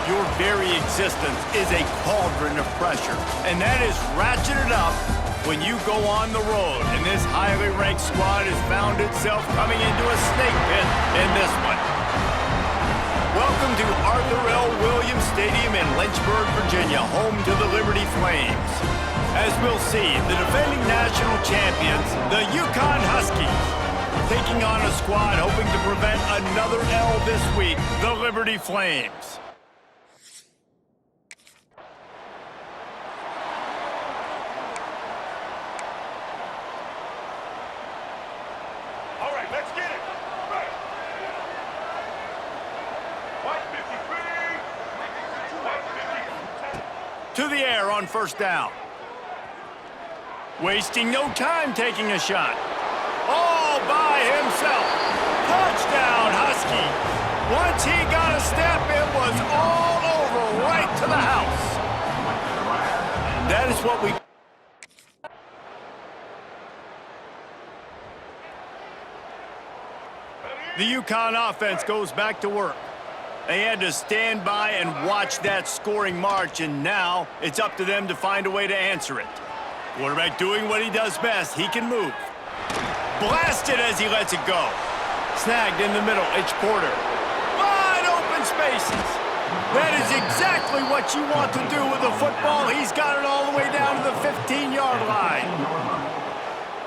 Your very existence is a cauldron of pressure, and that is ratcheted up when you go on the road. And this highly ranked squad has found itself coming into a snake pit in this one. Welcome to Arthur L. Williams Stadium in Lynchburg, Virginia, home to the Liberty Flames. As we'll see, the defending national champions, the UConn Huskies, taking on a squad hoping to prevent another L this week, the Liberty Flames. All right, let's get it. Right. 153. To the air on first down. Wasting no time taking a shot. All by himself. Touchdown, Huskies. Once he got a step, it was all over right to the house. That is what we... The UConn offense goes back to work. They had to stand by and watch that scoring march, and now it's up to them to find a way to answer it. Quarterback doing what he does best. He can move. Blasted as he lets it go. Snagged in the middle. It's Porter. Wide open spaces. That is exactly what you want to do with a football. He's got it all the way down to the 15-yard line.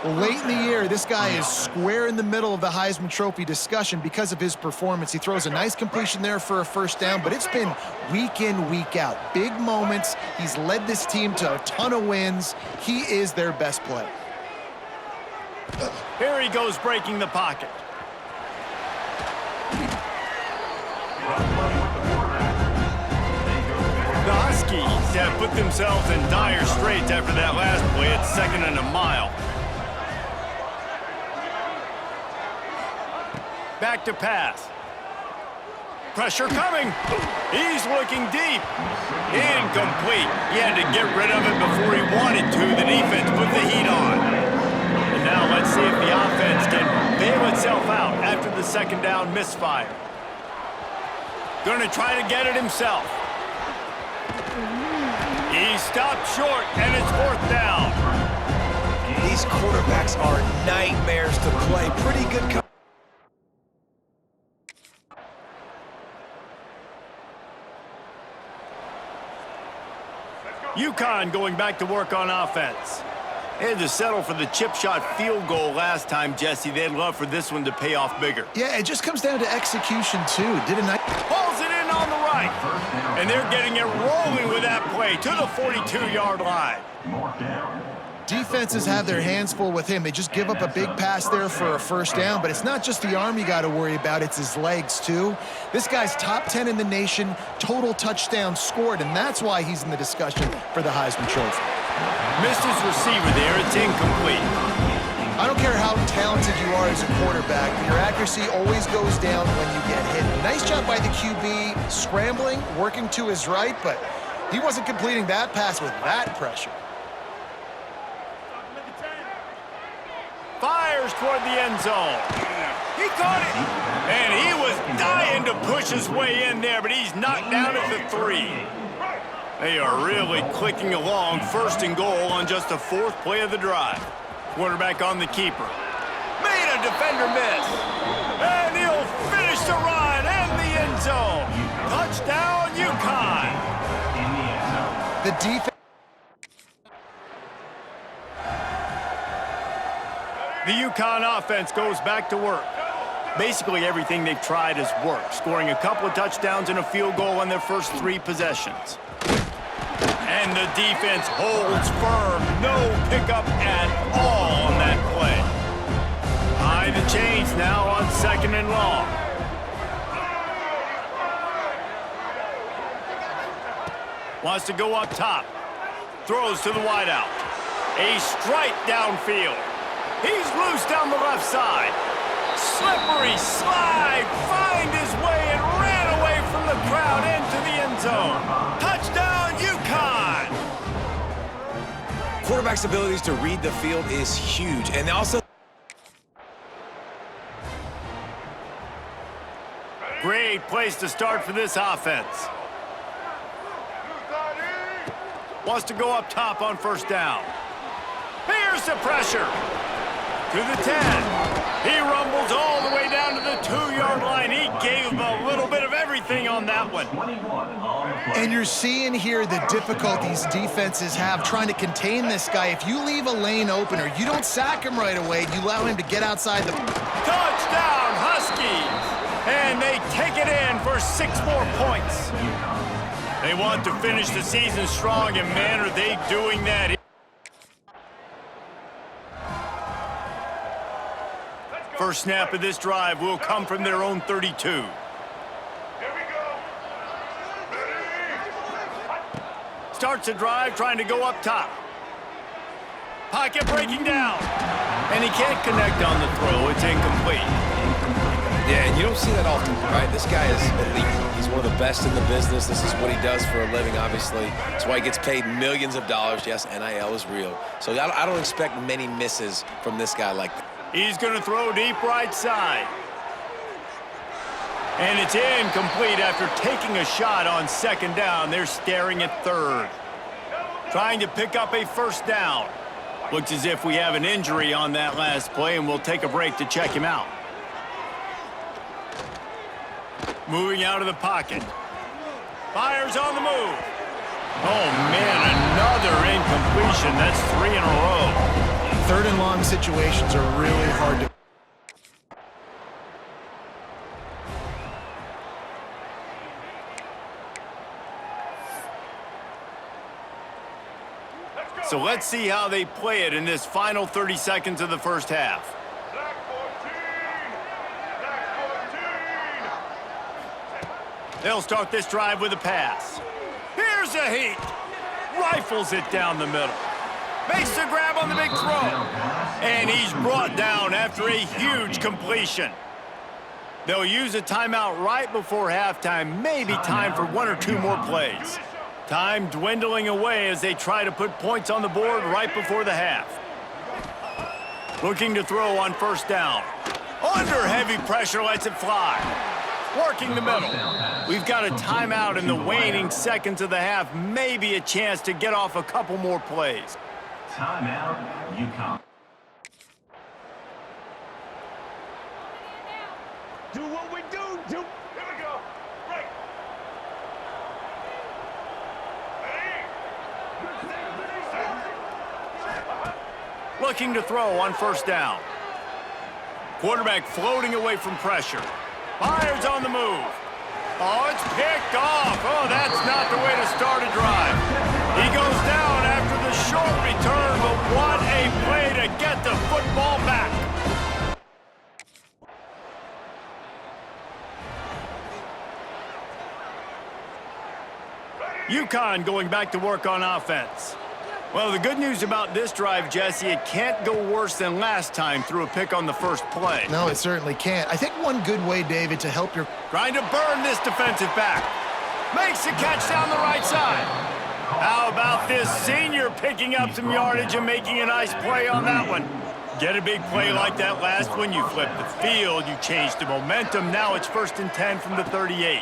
Well, late in the year, this guy is square in the middle of the Heisman Trophy discussion because of his performance. He throws a nice completion there for a first down, but it's been week in, week out. Big moments. He's led this team to a ton of wins. He is their best player. Here he goes breaking the pocket. The Huskies have put themselves in dire straits after that last play. It's 2nd and a mile. Back to pass. Pressure coming. He's looking deep. Incomplete. He had to get rid of it before he wanted to. The defense put the heat on. And now let's see if the offense can bail itself out after the 2nd down misfire. Going to try to get it himself. He stopped short, and it's 4th down. These quarterbacks are nightmares to play. Pretty good. UConn going back to work on offense. They had to settle for the chip shot field goal last time, Jesse. They'd love for this one to pay off bigger. Yeah, it just comes down to execution, too. Did a nice... Pulls it in on the right. And they're getting it rolling with that play to the 42-yard line. Defenses have their hands full with him. They just give up a big pass there for a first down, but it's not just the arm you got to worry about, it's his legs too. This guy's top 10 in the nation, total touchdowns scored, and that's why he's in the discussion for the Heisman Trophy. Missed his receiver there, it's incomplete. I don't care how talented you are as a quarterback, but your accuracy always goes down when you get hit. Nice job by the QB, scrambling, working to his right, but he wasn't completing that pass with that pressure. Fires toward the end zone. He caught it. And he was dying to push his way in there, but he's knocked down at the 3. They are really clicking along. 1st and goal on just the 4th play of the drive. Quarterback on the keeper. Made a defender miss. And he'll finish the run and the end zone. Touchdown, UConn. The defense. The UConn offense goes back to work. Basically everything they've tried has worked, scoring a couple of touchdowns and a field goal on their first 3 possessions. And the defense holds firm. No pickup at all on that play. High the chains now on 2nd and long. Wants to go up top. Throws to the wideout. A strike downfield. He's loose down the left side. Slippery slide, find his way and ran away from the crowd into the end zone. Touchdown, UConn! Quarterback's abilities to read the field is huge, and also... Great place to start for this offense. Wants to go up top on first down. Here's the pressure. To the 10. He rumbles all the way down to the 2-yard line. He gave a little bit of everything on that one. And you're seeing here the difficulties defenses have trying to contain this guy. If you leave a lane open or you don't sack him right away, you allow him to get outside the... Touchdown, Huskies! And they take it in for 6 more points. They want to finish the season strong, and man, are they doing that. First snap of this drive will come from their own 32. Here we go. Starts the drive trying to go up top. Pocket breaking down. And he can't connect on the throw. It's incomplete. Yeah, and you don't see that often, right? This guy is elite. He's one of the best in the business. This is what he does for a living, obviously. That's why he gets paid millions of dollars. Yes, NIL is real. So I don't expect many misses from this guy like that. He's going to throw deep right side. And it's incomplete after taking a shot on second down. They're staring at third. Trying to pick up a first down. Looks as if we have an injury on that last play, and we'll take a break to check him out. Moving out of the pocket. Fires on the move. Oh, man, another incompletion. That's 3 in a row. Third and long situations are really hard to... So let's see how they play it in this final 30 seconds of the first half. Black 14. Black 14. They'll start this drive with a pass. Here's a heat. Rifles it down the middle. Makes the grab on the big throw. And he's brought down after a huge completion. They'll use a timeout right before halftime. Maybe time for 1 or 2 more plays. Time dwindling away as they try to put points on the board right before the half. Looking to throw on first down. Under heavy pressure, lets it fly. Working the middle. We've got a timeout in the waning seconds of the half. Maybe a chance to get off a couple more plays. Timeout, UConn. Do what we do. Here we go. Right. Looking to throw on first down. Quarterback floating away from pressure. Fires on the move. Oh, it's picked off. Oh, that's not the way to start a drive. He goes down after the short return, but what a play to get the football back. UConn going back to work on offense. Well, the good news about this drive, Jesse, it can't go worse than last time through a pick on the first play. No, it certainly can't. I think one good way, David, to help your... Trying to burn this defensive back. Makes the catch down the right side. How about this senior picking up some yardage and making a nice play on that one? Get a big play like that last one, you flip the field, you change the momentum. Now it's 1st and 10 from the 38.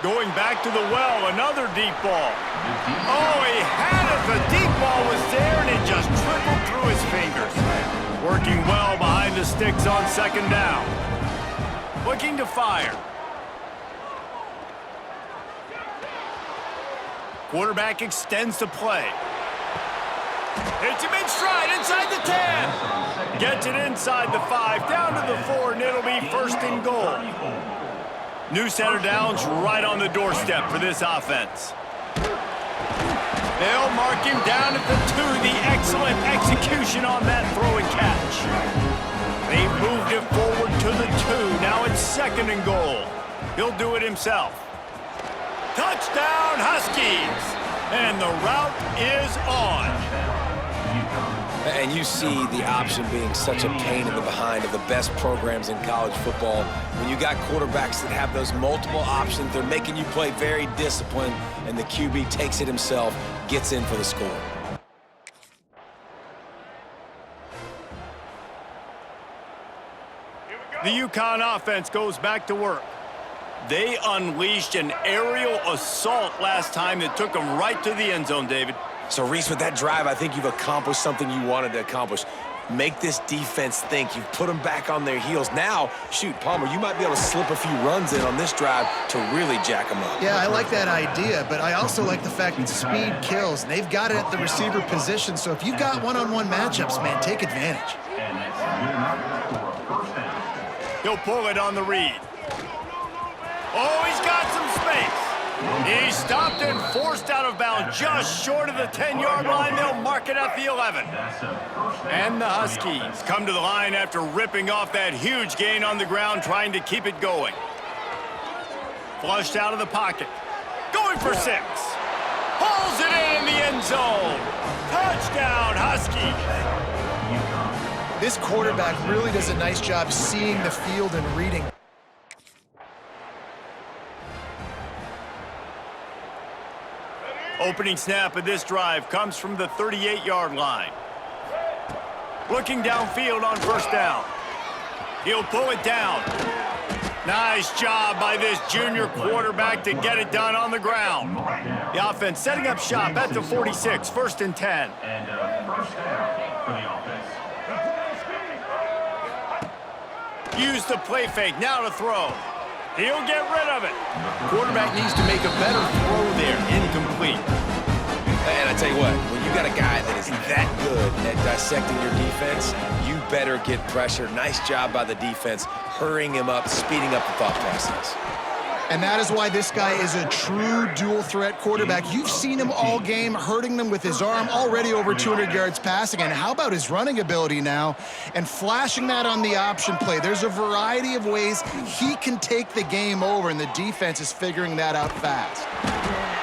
Going back to the well, another deep ball. Oh, he had it. The deep ball was there, and it just trickled through his fingers. Working well behind the sticks on second down. Looking to fire. Quarterback extends the play. Hits him in stride inside the 10. Gets it inside the 5, down to the 4, and it'll be 1st and goal. New set of downs right on the doorstep for this offense. They'll mark him down at the 2. The excellent execution on that throw and catch. They moved it forward to the 2. Now it's 2nd and goal. He'll do it himself. Touchdown, Huskies! And the route is on. And you see the option being such a pain in the behind of the best programs in college football. When you got quarterbacks that have those multiple options, they're making you play very disciplined, and the QB takes it himself, gets in for the score. The UConn offense goes back to work. They unleashed an aerial assault last time that took them right to the end zone, David. So, Reese, with that drive, I think you've accomplished something you wanted to accomplish. Make this defense think. You've put them back on their heels. Now, shoot, Palmer, you might be able to slip a few runs in on this drive to really jack them up. Yeah, I like that idea, but I also like the fact that speed kills. And they've got it at the receiver position, so if you've got one-on-one matchups, man, take advantage. And it's good enough for a first down. He'll pull it on the read. Oh, he's got some space. He's stopped and forced out of bounds just short of the 10-yard line. They'll mark it at the 11. And the Huskies come to the line after ripping off that huge gain on the ground, trying to keep it going. Flushed out of the pocket. Going for 6. Pulls it in the end zone. Touchdown, Huskies. This quarterback really does a nice job seeing the field and reading. Opening snap of this drive comes from the 38-yard line. Looking downfield on first down. He'll pull it down. Nice job by this junior quarterback to get it done on the ground. The offense setting up shop at the 46, 1st and 10. And first down for the offense. Use the play fake, now to throw. He'll get rid of it. Quarterback needs to make a better throw there, incomplete. And I tell you what, when you got a guy that is that good at dissecting your defense, you better get pressure. Nice job by the defense, hurrying him up, speeding up the thought process. And that is why this guy is a true dual-threat quarterback. You've seen him all game, hurting them with his arm, already over 200 yards passing. And how about his running ability now? And flashing that on the option play. There's a variety of ways he can take the game over, and the defense is figuring that out fast.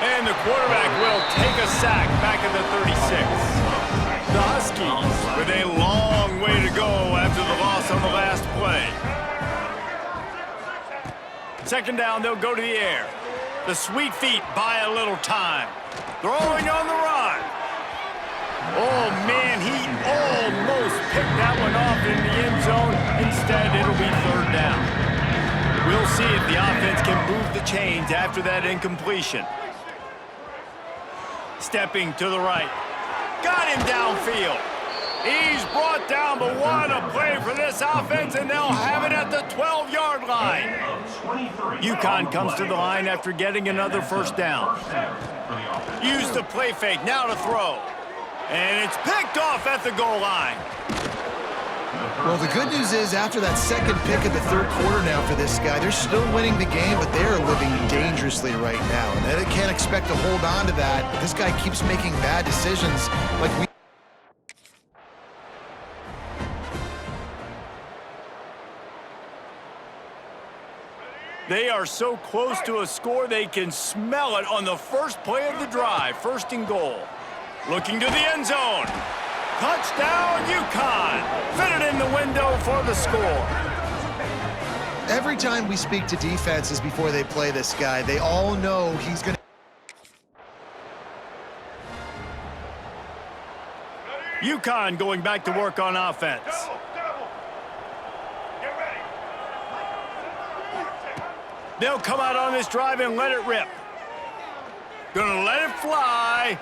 And the quarterback will take a sack back at the 36. The Huskies with a long way to go after the loss on the last play. 2nd down, they'll go to the air. The sweet feet buy a little time. Throwing on the run. Oh, man, he almost picked that one off in the end zone. Instead, it'll be 3rd down. We'll see if the offense can move the chains after that incompletion. Stepping to the right. Got him downfield. He's brought down, but what a play for this offense, and they'll have it at the 12-yard line. UConn comes to the line after getting another 1st down. Use the play fake, now to throw. And it's picked off at the goal line. Well, the good news is after that second pick of the 3rd quarter now for this guy, they're still winning the game, but they are living dangerously right now. And they can't expect to hold on to that. This guy keeps making bad decisions like we... They are so close to a score, they can smell it on the first play of the drive. 1st and goal. Looking to the end zone. Touchdown, UConn. Fitted in the window for the score. Every time we speak to defenses before they play this guy, they all know he's going to... UConn going back to work on offense. They'll come out on this drive and let it rip. Gonna let it fly.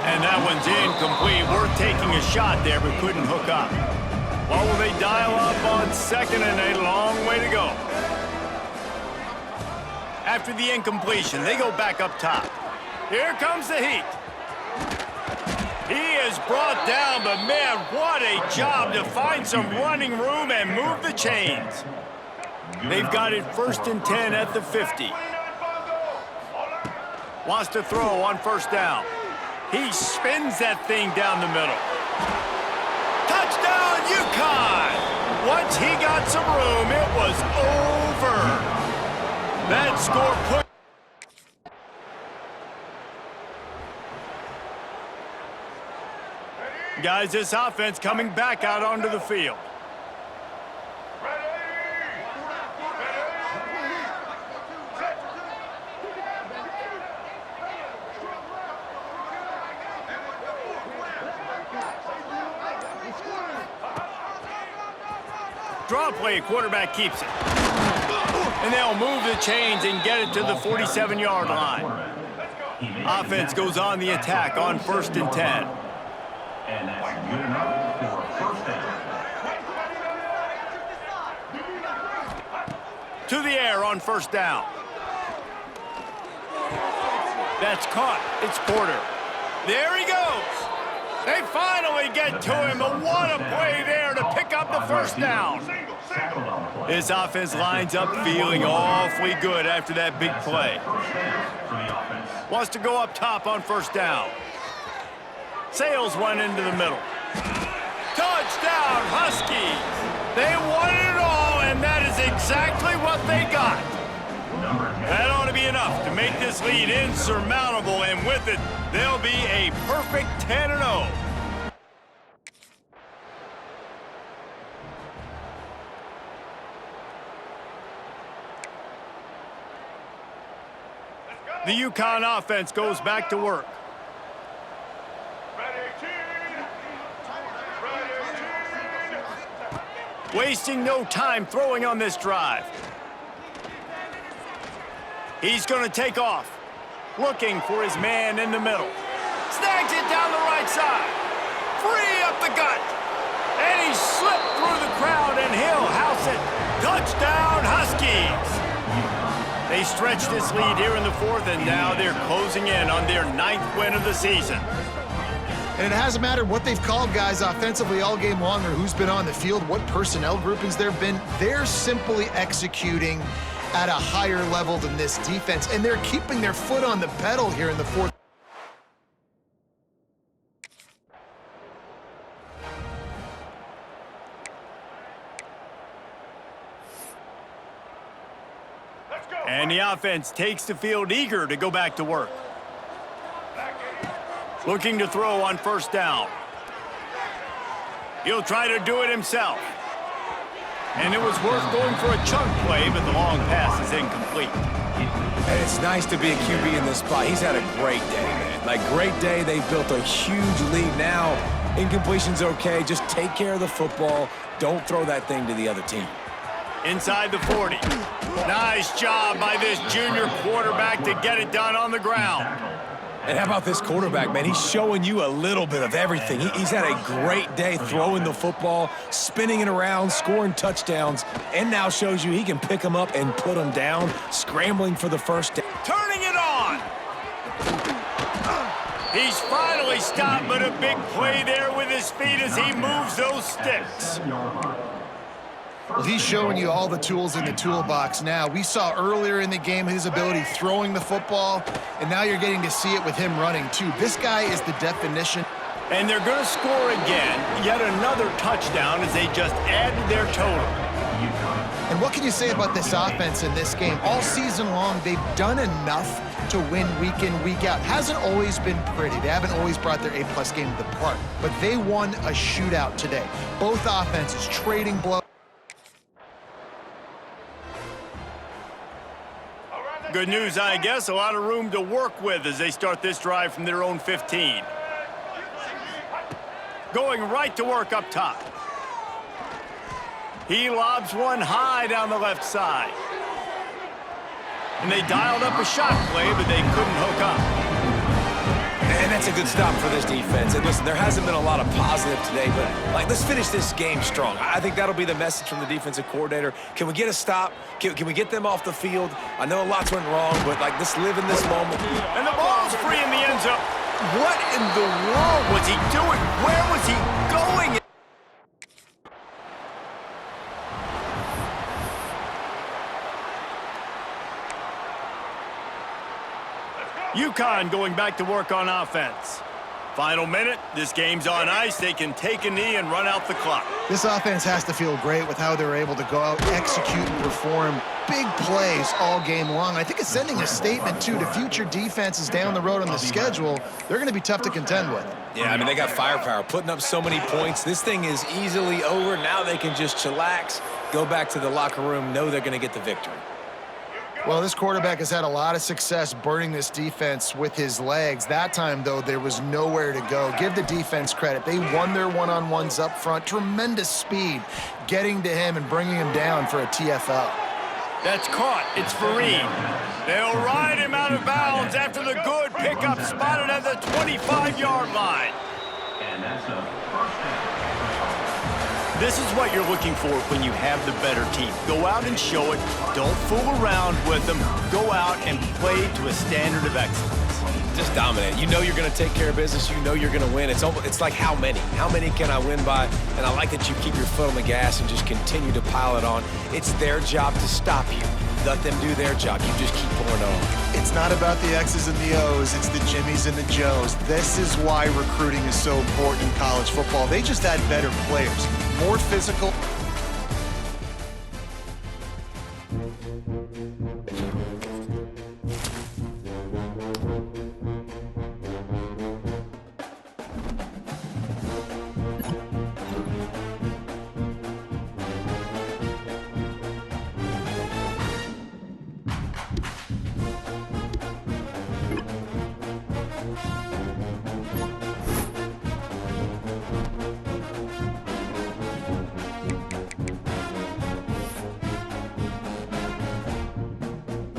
And that one's incomplete. Worth taking a shot there, but couldn't hook up. What will they dial up on 2nd and a long way to go? After the incompletion, they go back up top. Here comes the heat. He is brought down, but man, what a job to find some running room and move the chains. They've got it 1st and 10 at the 50. Wants to throw on 1st down. He spins that thing down the middle. Touchdown, UConn! Once he got some room, it was over. That score put... Guys, this offense coming back out onto the field. Draw play, quarterback keeps it. And they'll move the chains and get it to the 47-yard line. Offense goes on the attack on 1st and 10. And that's good enough for a first down. To the air on 1st down. That's caught. It's Porter. There he goes. They finally get to him, but what a play there to pick up the 1st down. This offense lines up feeling awfully good after that big play. Wants to go up top on 1st down. Sails one into the middle. Touchdown, Huskies! They won it all, and that is exactly what they got. That ought to be enough to make this lead insurmountable, and with it, they'll be a perfect 10-0. The UConn offense goes back to work. Wasting no time throwing on this drive. He's going to take off, looking for his man in the middle. Snags it down the right side. Free up the gut. And he slipped through the crowd, and he'll house it. Touchdown, Huskies! They stretch this lead here in the 4th, and now they're closing in on their 9th win of the season. And it hasn't mattered what they've called guys offensively all game long or who's been on the field, what personnel groupings there have been. They're simply executing at a higher level than this defense, and they're keeping their foot on the pedal here in the 4th. And the offense takes the field eager to go back to work. Looking to throw on 1st down. He'll try to do it himself. And it was worth going for a chunk play, but the long pass is incomplete. And it's nice to be a QB in this spot. He's had a great day, man. Like, great day. They built a huge lead. Now, incompletion's okay. Just take care of the football. Don't throw that thing to the other team. Inside the 40. Nice job by this junior quarterback to get it done on the ground. And how about this quarterback, man? He's showing you a little bit of everything. He's had a great day throwing the football, spinning it around, scoring touchdowns, and now shows you he can pick them up and put them down, scrambling for the 1st down. Turning it on. He's finally stopped, but a big play there with his feet as he moves those sticks. Well, he's showing you all the tools in the toolbox now. We saw earlier in the game his ability throwing the football, and now you're getting to see it with him running, too. This guy is the definition. And they're going to score again, yet another touchdown as they just add to their total. And what can you say about this offense in this game? All season long, they've done enough to win week in, week out. Hasn't always been pretty. They haven't always brought their A-plus game to the park, but they won a shootout today. Both offenses trading blows. Good news, I guess. A lot of room to work with as they start this drive from their own 15. Going right to work up top. He lobs one high down the left side. And they dialed up a shot play, but they couldn't hook up. And that's a good stop for this defense. And listen, there hasn't been a lot of positive today, but let's finish this game strong. I think that'll be the message from the defensive coordinator. Can we get a stop? Can we get them off the field? I know lots went wrong, but let's live in this moment. And the ball's free in the end zone. What in the world was he doing? Where was he going? UConn going back to work on offense. Final minute, this game's on ice. They can take a knee and run out the clock. This offense has to feel great with how they're able to go out, execute, and perform big plays all game long. I think it's sending a statement, too, to future defenses down the road on the schedule. They're going to be tough to contend with. Yeah, I mean, they got firepower, putting up so many points. This thing is easily over. Now they can just chillax, go back to the locker room, know they're going to get the victory. Well, this quarterback has had a lot of success burning this defense with his legs. That time, though, there was nowhere to go. Give the defense credit. They won their one-on-ones up front. Tremendous speed getting to him and bringing him down for a TFL. That's caught. It's Fareed. They'll ride him out of bounds after the good pickup spotted at the 25-yard line. And that's a first down. This is what you're looking for when you have the better team. Go out and show it. Don't fool around with them. Go out and play to a standard of excellence. Just dominate. You know you're going to take care of business. You know you're going to win. It's like how many? How many can I win by? And I like that you keep your foot on the gas and just continue to pile it on. It's their job to stop you. Let them do their job. You just keep pouring on. It's not about the X's and the O's. It's the Jimmies and the Joes. This is why recruiting is so important in college football. They just add better players, more physical.